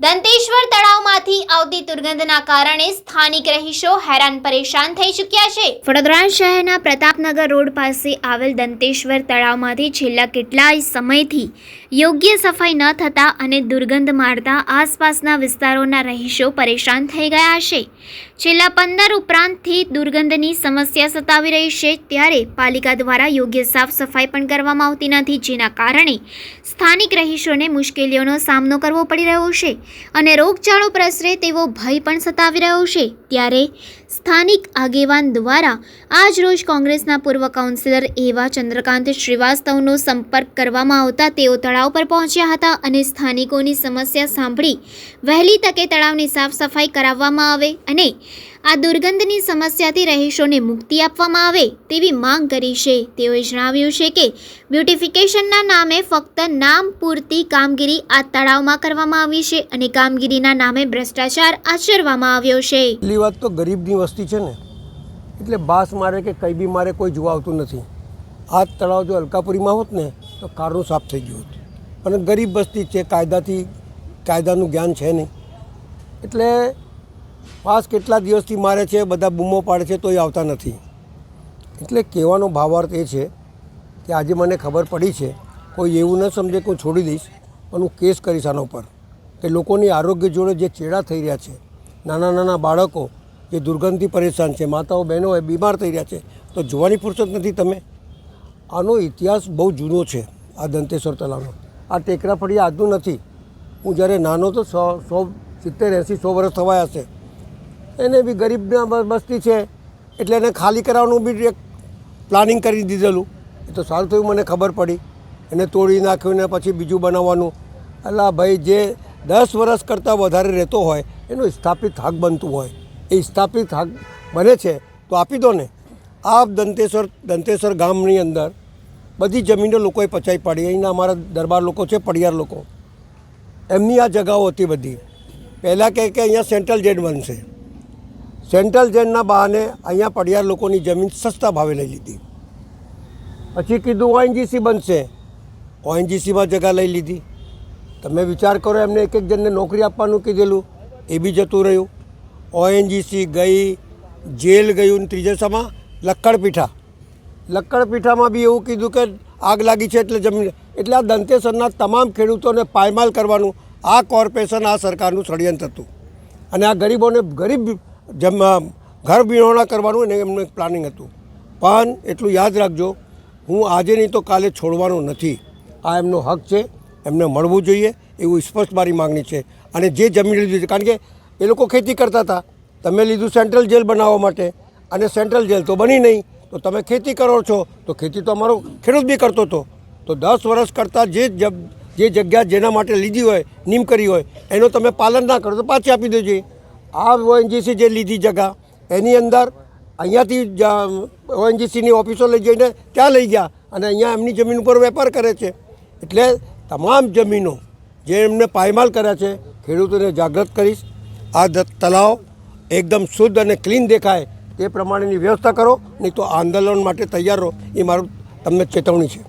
દંતેશ્વર તળાવમાંથી આવતી દુર્ગંધના કારણે સ્થાનિક રહીશો હેરાન પરેશાન થઈ ચૂક્યા છે। વડોદરા શહેરના પ્રતાપનગર રોડ પાસે આવેલ દંતેશ્વર તળાવમાંથી છેલ્લા કેટલાય સમયથી યોગ્ય સફાઈ ન થતા અને દુર્ગંધ મારતા આસપાસના વિસ્તારોના રહીશો પરેશાન થઈ ગયા છે। છેલ્લા 15 ઉપરાંતથી દુર્ગંધની સમસ્યા સતાવી રહી છે, ત્યારે પાલિકા દ્વારા યોગ્ય સાફ સફાઈ પણ કરવામાં આવતી નથી, જેના કારણે સ્થાનિક રહીશોને મુશ્કેલીઓનો સામનો કરવો પડી રહ્યો છે અને રોગચાળો પ્રસરે તેવો ભય પણ સતાવી રહ્યો છે। ત્યારે સ્થાનિક આગેવાન દ્વારા આજ રોજ કોંગ્રેસના પૂર્વ કાઉન્સિલર એવા ચંદ્રકાંત શ્રીવાસ્તવનો સંપર્ક કરવામાં આવતા તેઓ તળાવ પર પહોંચ્યા હતા અને સ્થાનિકોની સમસ્યા સાંભળી વહેલી તકે તળાવની સાફ સફાઈ કરાવવામાં આવે અને આ દુર્ગંધની સમસ્યાથી રહીશોને મુક્તિ આપવામાં આવે તેવી માંગ કરી છે। તેઓએ જણાવ્યું છે કે બ્યુટિફિકેશનના નામે ફક્ત નામ પૂરતી કામગીરી આ તળાવમાં કરવામાં આવી છે અને કામગીરીના નામે ભ્રષ્ટાચાર આચરવામાં આવ્યો છે। પહેલી વાત તો ગરીબની વસ્તી છે ને, એટલે બાસ મારે કે કંઈ બી મારે કોઈ જોવા આવતું નથી। આ તળાવ જો અલકાપુરીમાં હોત ને તો કારનું સાફ થઈ ગયું હોત, પણ ગરીબ વસ્તી છે, કાયદાનું જ્ઞાન છે નહીં, એટલે પાસ કેટલા દિવસથી મારે છે, બધા બૂમો પાડે છે તોય આવતા નથી। એટલે કહેવાનો ભાવાર્થ એ છે કે આજે મને ખબર પડી છે, કોઈ એવું ન સમજે કે હું છોડી દઈશ, પણ હું કેસ કરીશ આના ઉપર કે લોકોની આરોગ્ય જોડે જે ચેડા થઈ રહ્યા છે, નાના નાના બાળકો જે દુર્ગંધથી પરેશાન છે, માતાઓ બહેનો બીમાર થઈ રહ્યા છે, તો જોવાની ફુરસત નથી તમે। આનો ઇતિહાસ બહુ જૂનો છે। આ દંતેશ્વર તળાવનો આ ટેકરા ફળિયા આજનું નથી। હું જ્યારે નાનો તો 70-80-100 વર્ષ થવાયા હશે। એને બી ગરીબના બસ્તી છે એટલે એને ખાલી કરાવવાનું બી એક પ્લાનિંગ કરી દીધેલું। એ તો સારું થયું મને ખબર પડી, એને તોડી નાખ્યું ને પછી બીજું બનાવવાનું। અલા ભાઈ, જે 10 વર્ષ કરતાં વધારે રહેતો હોય એનો સ્થાપિત હક બનતું હોય, એ સ્થાપિત હક બને છે તો આપી દો ને। આ દંતેશ્વર ગામની અંદર બધી જમીનો લોકોએ પચાવી પાડી। અહીંના અમારા દરબાર લોકો છે, પડિયાર લોકો, એમની આ જગાઓ હતી બધી। પહેલાં કહે કે અહીંયા સેન્ટ્રલ જેલ બનશે, સેન્ટ્રલ જેલના બહાને અહીંયા પડિયાર લોકોની જમીન સસ્તા ભાવે લઈ લીધી। પછી કીધું ONGC બનશે, ONGCમાં જગા લઈ લીધી। તમે વિચાર કરો, એમને એક જણને નોકરી આપવાનું કીધેલું, એ બી જતું રહ્યું। ONGC ગઈ, જેલ ગયું, ત્રીજેસામાં લક્કડપીઠામાં બી એવું કીધું કે આગ લાગી છે એટલે જમીન, એટલે આ દંતેશ્વરના તમામ ખેડૂતોને પાયમાલ કરવાનું આ કોર્પોરેશન, આ સરકારનું ષડયંત્ર હતું અને આ ગરીબોને ઘર વિહોણા કરવાનું એને એમનું એક પ્લાનિંગ હતું। પણ એટલું યાદ રાખજો, હું આજે નહીં તો કાલે છોડવાનો નથી। આ એમનો હક છે, એમને મળવું જોઈએ એવું સ્પષ્ટ મારી માગણી છે। અને જે જમીન લીધી છે, કારણ કે એ લોકો ખેતી કરતા હતા, તમે લીધું સેન્ટ્રલ જેલ બનાવવા માટે અને સેન્ટ્રલ જેલ તો બની નહીં, તો તમે ખેતી કરો છો, તો ખેતી તો અમારો ખેડૂત બી કરતો હતો, તો 10 વર્ષ કરતાં જે જગ્યા જેના માટે લીધી હોય, નિમ કરી હોય, એનો તમે પાલન ના કરો તો પાછી આપી દેજો। આ ONGC જે લીધી જગા, એની અંદર અહીંયાથી ONGCની ઓફિસો લઈ જઈને ત્યાં લઈ ગયા અને અહીંયા એમની જમીન ઉપર વેપાર કરે છે। એટલે તમામ જમીનો જે એમને પાયમાલ કર્યા છે, ખેડૂતોને જાગૃત કરીશ। આ તળાવ એકદમ શુદ્ધ અને ક્લીન દેખાય તે પ્રમાણેની વ્યવસ્થા કરો, નહીં તો આંદોલન માટે તૈયાર રહો, એ મારું તમને ચેતવણી છે।